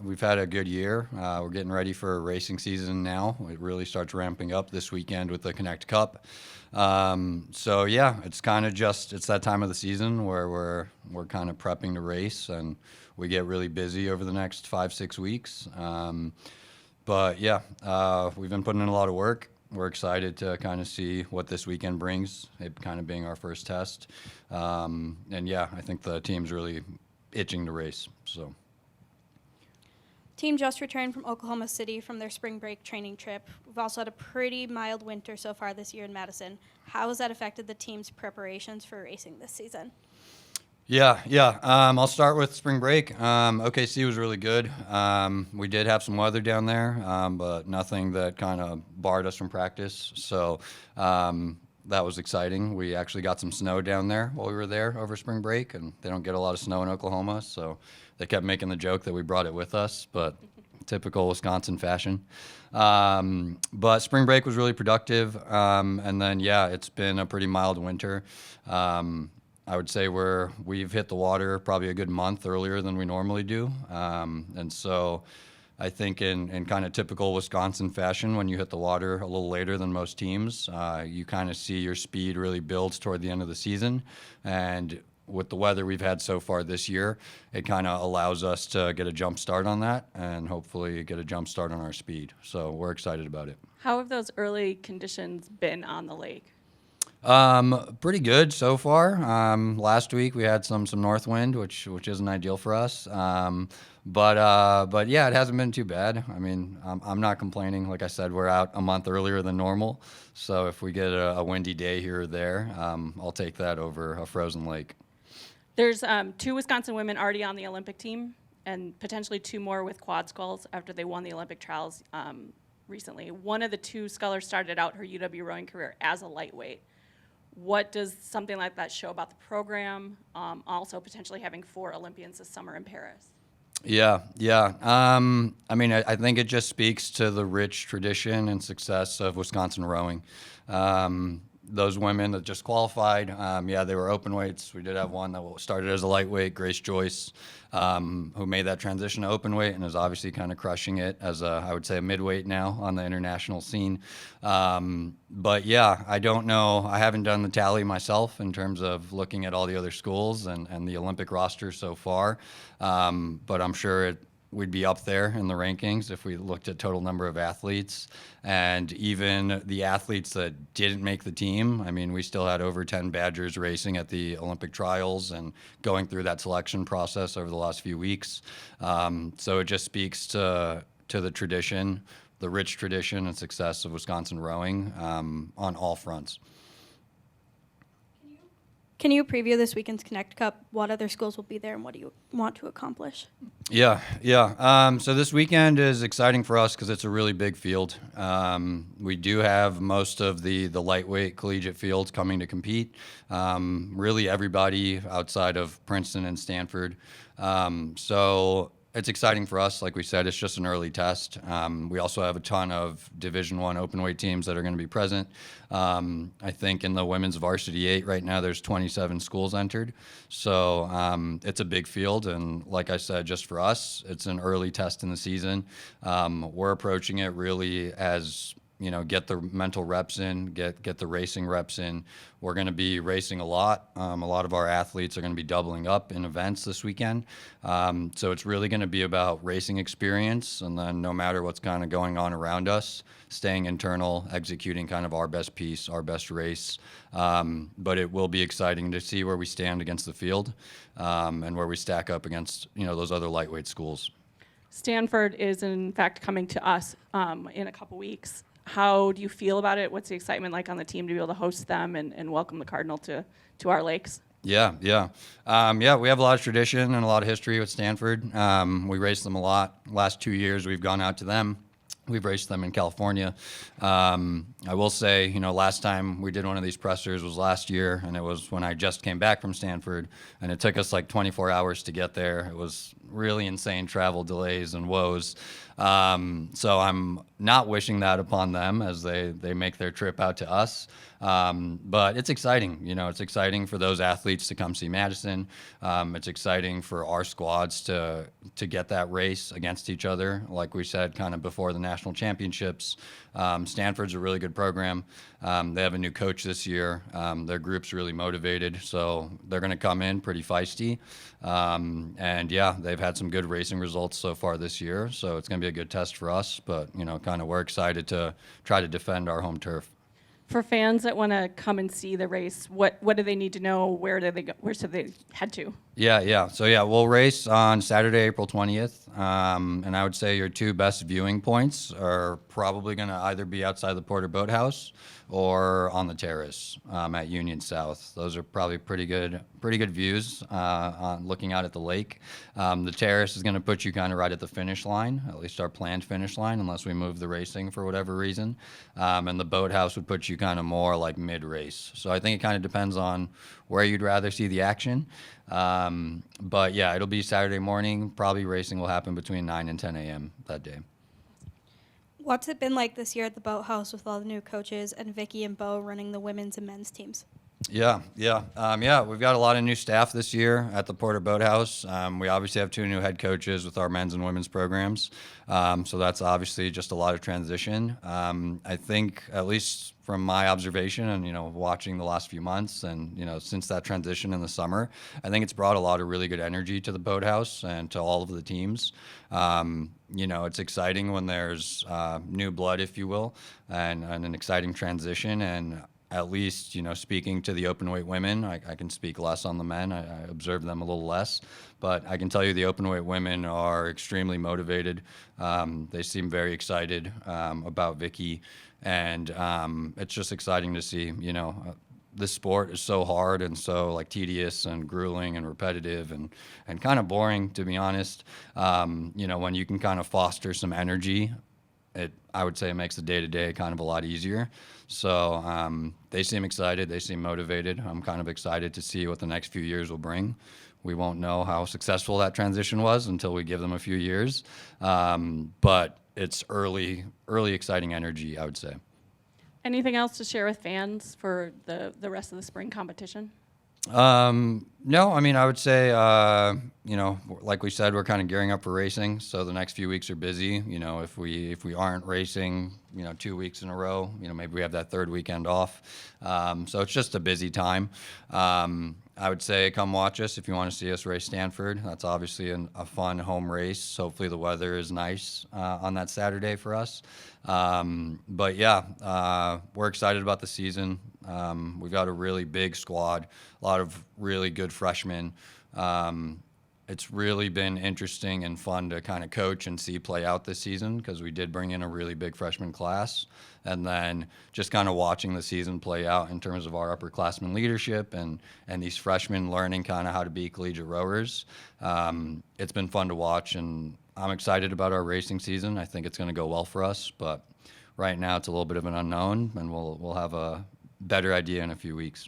we've had a good year. We're getting ready for racing season now. It really starts ramping up this weekend with the Knect Cup. So yeah, it's kind of it's that time of the season where we're kind of prepping to race, and we get really busy over the next 5-6 weeks. But yeah, we've been putting in a lot of work. We're excited to kind of see what this weekend brings, it kind of being our first test. And yeah, I think the team's really itching to race. So. Team just returned from Oklahoma City from their spring break training trip. We've also had a pretty mild winter so far this year in Madison. How has that affected the team's preparations for racing this season? Yeah. I'll start with spring break. OKC was really good. We did have some weather down there, but nothing that kind of barred us from practice. So that was exciting. We actually got some snow down there while we were there over spring break, and they don't get a lot of snow in Oklahoma, so they kept making the joke that we brought it with us, but typical Wisconsin fashion. But spring break was really productive, and then, yeah, it's been a pretty mild winter. I would say we've hit the water probably a good month earlier than we normally do, and so I think in kind of typical Wisconsin fashion, when you hit the water a little later than most teams, you kind of see your speed really builds toward the end of the season. And with the weather we've had so far this year, it kind of allows us to get a jump start on that and hopefully get a jump start on our speed. So we're excited about it. How have those early conditions been on the lake? Pretty good so far. Last week we had some north wind, which isn't ideal for us. But yeah, it hasn't been too bad. I mean, I'm not complaining. Like I said, we're out a month earlier than normal. So if we get a windy day here or there, I'll take that over a frozen lake. There's 2 Wisconsin women already on the Olympic team, and potentially 2 more with quad sculls after they won the Olympic trials recently. One of the 2 scullers started out her UW rowing career as a lightweight. What does something like that show about the program? Also potentially having 4 Olympians this summer in Paris. Yeah. I mean, I think it just speaks to the rich tradition and success of Wisconsin rowing. Those women that just qualified, they were open weights. We did have one that started as a lightweight, Grace Joyce, who made that transition to open weight and is obviously kind of crushing it as I would say a midweight now on the international scene. But yeah, I don't know. I haven't done the tally myself in terms of looking at all the other schools and the Olympic roster so far. But I'm sure we'd be up there in the rankings if we looked at total number of athletes. And even the athletes that didn't make the team, I mean, we still had over 10 Badgers racing at the Olympic trials and going through that selection process over the last few weeks. So it just speaks to the tradition, the rich tradition and success of Wisconsin rowing on all fronts. Can you preview this weekend's Knect Cup? What other schools will be there, and what do you want to accomplish? Yeah. So this weekend is exciting for us because it's a really big field. We do have most of the lightweight collegiate fields coming to compete. Really everybody outside of Princeton and Stanford. So it's exciting for us. Like we said, it's just an early test. We also have a ton of Division I openweight teams that are going to be present. I think in the women's varsity 8 right now, there's 27 schools entered. So it's a big field. And like I said, just for us, it's an early test in the season. We're approaching it really as get the mental reps in, get the racing reps in. We're going to be racing a lot. A lot of our athletes are going to be doubling up in events this weekend. So it's really going to be about racing experience, and then no matter what's kind of going on around us, staying internal, executing kind of our best piece, our best race. But it will be exciting to see where we stand against the field and where we stack up against those other lightweight schools. Stanford is in fact coming to us in a couple weeks. How do you feel about it? What's the excitement like on the team to be able to host them and welcome the Cardinal to our lakes? Yeah. We have a lot of tradition and a lot of history with Stanford. We race them a lot. Last 2 years, we've gone out to them. We've raced them in California. I will say, last time we did one of these pressers was last year, and it was when I just came back from Stanford, and it took us like 24 hours to get there. It was really insane travel delays and woes. So I'm not wishing that upon them as they make their trip out to us. But it's exciting. It's exciting for those athletes to come see Madison. It's exciting for our squads to get that race against each other. Like we said, kind of before the national championships, Stanford's a really good program. They have a new coach this year. Their group's really motivated, so they're going to come in pretty feisty. And yeah, they've had some good racing results so far this year, so it's going to be a good test for us. But kind of we're excited to try to defend our home turf. For fans that want to come and see the race, what do they need to know? Where do they go? Where should they head to? Yeah. So we'll race on Saturday, April 20th. And I would say your two best viewing points are probably going to either be outside the Porter Boathouse or on the terrace at Union South. Those are probably pretty good views on looking out at the lake. The terrace is going to put you kind of right at the finish line, at least our planned finish line, unless we move the racing for whatever reason. And the boathouse would put you kind of more like mid-race. So I think it kind of depends on where you'd rather see the action. But yeah, it'll be Saturday morning. Probably racing will happen between 9 and 10 a.m. that day. What's it been like this year at the Boathouse with all the new coaches and Vicky and Bo running the women's and men's teams? Yeah. We've got a lot of new staff this year at the Porter Boathouse. We obviously have two new head coaches with our men's and women's programs. So that's obviously just a lot of transition. I think, at least from my observation and, watching the last few months and, since that transition in the summer, I think it's brought a lot of really good energy to the Boathouse and to all of the teams. It's exciting when there's new blood, if you will, and an exciting transition. And at least, speaking to the open weight women, I can speak less on the men. I observe them a little less. But I can tell you the open weight women are extremely motivated. They seem very excited about Vicky. And it's just exciting to see, this sport is so hard and so tedious and grueling and repetitive and kind of boring, to be honest. When you can kind of foster some energy, I would say it makes the day-to-day kind of a lot easier. So they seem excited. They seem motivated. I'm kind of excited to see what the next few years will bring. We won't know how successful that transition was until we give them a few years. But it's early exciting energy, I would say. Anything else to share with fans for the rest of the spring competition? No, I would say, like we said, we're kind of gearing up for racing. So the next few weeks are busy. If we aren't racing, 2 weeks in a row, maybe we have that third weekend off. So it's just a busy time. I would say come watch us if you want to see us race Stanford. That's obviously a fun home race. Hopefully the weather is nice on that Saturday for us. But yeah, we're excited about the season. We've got a really big squad, a lot of really good freshmen. It's really been interesting and fun to kind of coach and see play out this season because we did bring in a really big freshman class. And then just kind of watching the season play out in terms of our upperclassmen leadership and these freshmen learning kind of how to be collegiate rowers. It's been fun to watch, and I'm excited about our racing season. I think it's going to go well for us, but right now it's a little bit of an unknown, and we'll have a better idea in a few weeks.